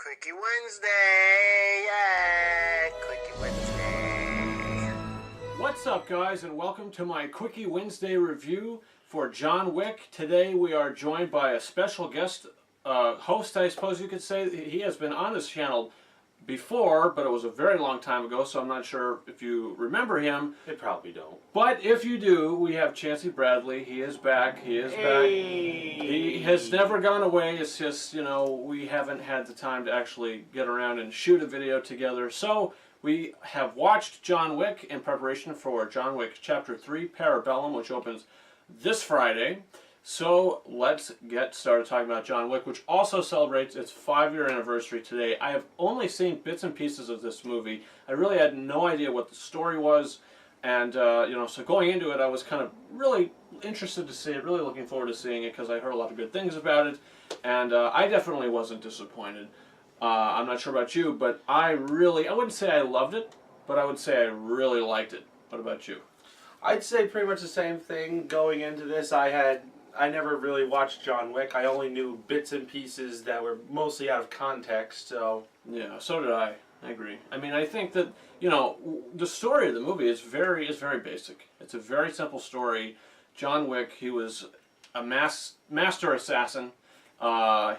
Quickie Wednesday! Yeah! Quickie Wednesday! What's up, guys, and welcome to my Quickie Wednesday review for John Wick. Today we are joined by a special guest host, I suppose you could say. He has been on this channel before, but it was a very long time ago, so I'm not sure if you remember him. They probably don't. But if you do, we have Chancey Bradley. He is back. He is back. He has never gone away. It's just, you know, we haven't had the time to actually get around and shoot a video together. So we have watched John Wick in preparation for John Wick Chapter 3, Parabellum, which opens this Friday. So let's get started talking about John Wick, which also celebrates its 5-year anniversary today. I have only seen bits and pieces of this movie. I really had no idea what the story was. And, you know, so going into it, I was kind of really interested to see it, really looking forward to seeing it because I heard a lot of good things about it. And I definitely wasn't disappointed. I'm not sure about you, but I wouldn't say I loved it, but I would say I really liked it. What about you? I'd say pretty much the same thing going into this. I never really watched John Wick. I only knew bits and pieces that were mostly out of context, so... Yeah, so did I. I agree. I mean, I think that, you know, the story of the movie is very basic. It's a very simple story. John Wick, he was a master assassin.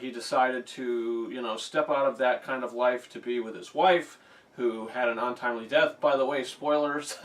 He decided to, you know, step out of that kind of life to be with his wife, who had an untimely death. By the way, spoilers.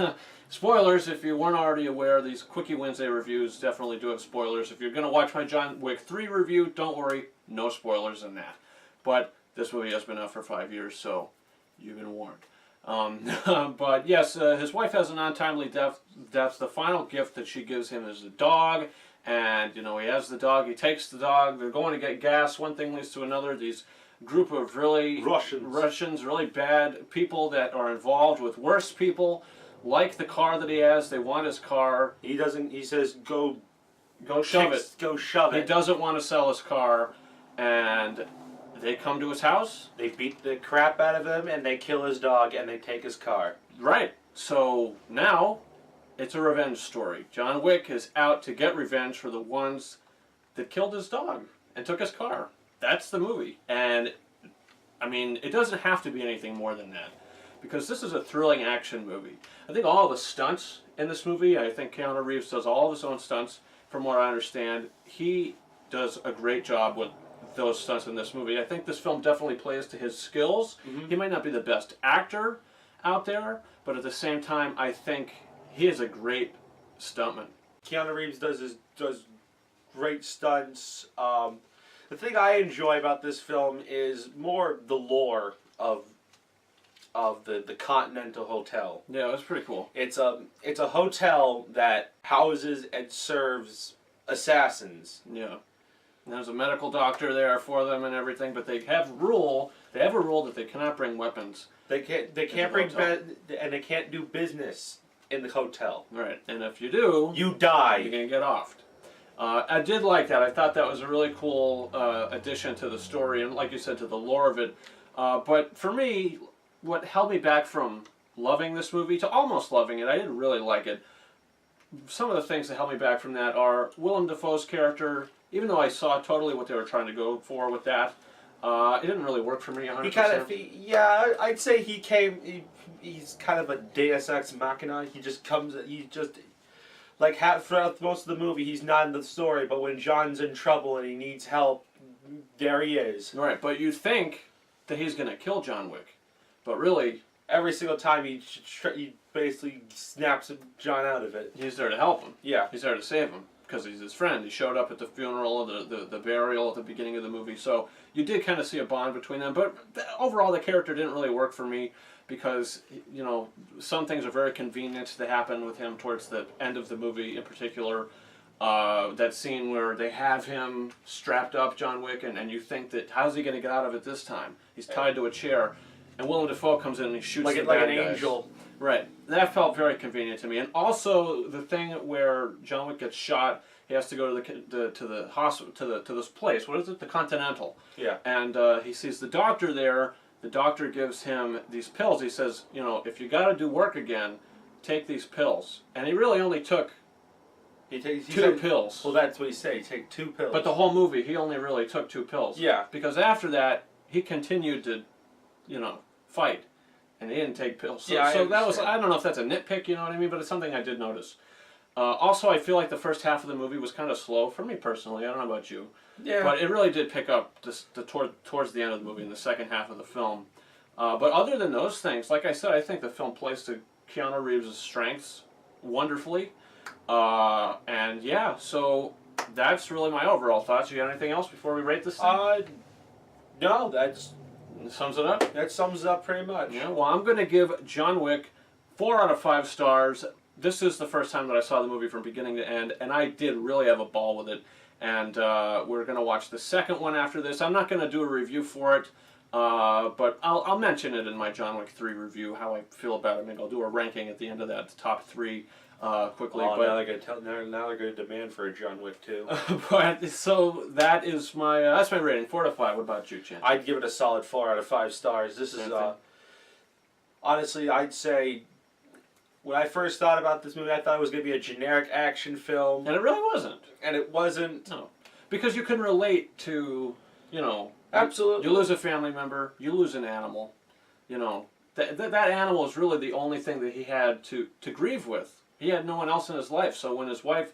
Spoilers, if you weren't already aware, these Quickie Wednesday reviews definitely do have spoilers. If you're going to watch my John Wick 3 review, don't worry, no spoilers in that. But this movie has been out for 5 years, so you've been warned. But yes, his wife has an untimely death. The final gift that she gives him is a dog. And, you know, he has the dog, he takes the dog, they're going to get gas, one thing leads to another. These group of really Russians, really bad people that are involved with worse people, like the car that he has. They want his car. He says, go shove it. Go shove it. He doesn't want to sell his car, and they come to his house. They beat the crap out of him, and they kill his dog, and they take his car. Right. So now it's a revenge story. John Wick is out to get revenge for the ones that killed his dog and took his car. That's the movie. And, I mean, it doesn't have to be anything more than that, because this is a thrilling action movie. I think all the stunts in this movie, I think Keanu Reeves does all of his own stunts, from what I understand. He does a great job with those stunts in this movie. I think this film definitely plays to his skills. Mm-hmm. He might not be the best actor out there, but at the same time, I think he is a great stuntman. Keanu Reeves does great stunts. The thing I enjoy about this film is more the lore of the Continental Hotel. Yeah, it was pretty cool. It's a hotel that houses and serves assassins. Yeah. And there's a medical doctor there for them and everything, but they have a rule that they cannot bring weapons. They can't bring and they can't do business in the hotel. Right. And if you do, you die. You're going to get offed. I did like that. I thought that was a really cool addition to the story and, like you said, to the lore of it. But for me, what held me back from loving this movie to almost loving it, I didn't really like it. Some of the things that held me back from that are Willem Dafoe's character. Even though I saw totally what they were trying to go for with that, it didn't really work for me 100%. Yeah, I'd say he's kind of a Deus Ex Machina. Like throughout most of the movie, he's not in the story, but when John's in trouble and he needs help, there he is. Right, but you think that he's going to kill John Wick, but really, every single time he basically snaps John out of it. He's there to help him. Yeah. He's there to save him, because he's his friend. He showed up at the funeral, the burial at the beginning of the movie, so you did kind of see a bond between them, but overall the character didn't really work for me, because, you know, some things are very convenient that happen with him towards the end of the movie in particular. That scene where they have him strapped up, John Wick, and you think that, how's he going to get out of it this time? He's tied to a chair, and Willem Dafoe comes in and he shoots the bad guys. Like an angel. Right. That felt very convenient to me. And also the thing where John Wick gets shot, he has to go to the hospital, to this place. What is it? The Continental. Yeah. And he sees the doctor there. The doctor gives him these pills. He says, you know, if you got to do work again, take these pills. And he really only took two pills. Well, that's what he said. Take 2 pills. But the whole movie, he only really took 2 pills. Yeah. Because after that, he continued to, fight, and he didn't take pills. So, Yeah, so that was, understand. I don't know if that's a nitpick, you know what I mean, but it's something I did notice. Also, I feel like the first half of the movie was kind of slow for me personally. I don't know about you, Yeah. but it really did pick up towards the end of the movie in the second half of the film. But other than those things, like I said, I think the film plays to Keanu Reeves' strengths wonderfully. And yeah, so that's really my overall thoughts. You got anything else before we rate this thing? No, that Sums it up? sums it up pretty much. Yeah, well, I'm going to give John Wick 4 out of 5 stars. This is the first time that I saw the movie from beginning to end, and I did really have a ball with it. And we're going to watch the second one after this. I'm not going to do a review for it, but I'll mention it in my John Wick 3 review, how I feel about it. Maybe I'll do a ranking at the end of that, the top 3 quickly. Oh, but now they're going to demand for a John Wick 2. but so that is my that's my rating, 4 to 5. What about you, Chan? I'd give it a solid 4 out of 5 stars. This is Same thing. honestly, I'd say when I first thought about this movie, I thought it was going to be a generic action film, And it really wasn't. and it wasn't. No, because you can relate to, Absolutely. you lose a family member, you lose an animal, that animal is really the only thing that he had to grieve with. He had no one else in his life, so when his wife,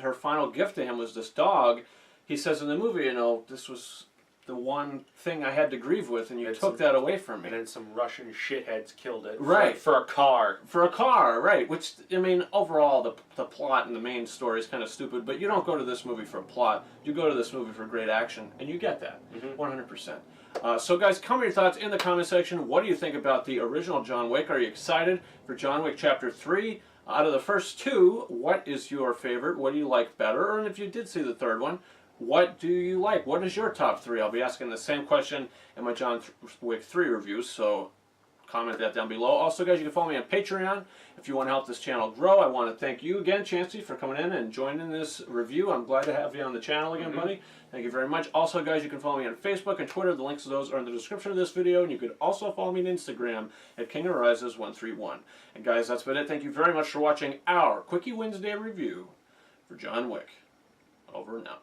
her final gift to him was this dog, he says in the movie, this was the one thing I had to grieve with, and you took that away from me. And then some Russian shitheads killed it. Right. For a car. For a car, right, which, overall, the plot and the main story is kind of stupid, but you don't go to this movie for a plot. You go to this movie for great action, and you get that, 100%. So, guys, comment your thoughts in the comment section. What do you think about the original John Wick? Are you excited for John Wick Chapter 3? Out of the first 2, what is your favorite? What do you like better? And if you did see the third one, what do you like? What is your top 3? I'll be asking the same question in my John Wick 3 reviews, so comment that down below. Also, guys, you can follow me on Patreon if you want to help this channel grow. I want to thank you again, Chancey, for coming in and joining this review. I'm glad to have you on the channel again, buddy. Thank you very much. Also, guys, you can follow me on Facebook and Twitter. The links to those are in the description of this video, and you could also follow me on Instagram at KingOfRises131. And guys, that's been it. Thank you very much for watching our Quickie Wednesday review for John Wick. Over and out.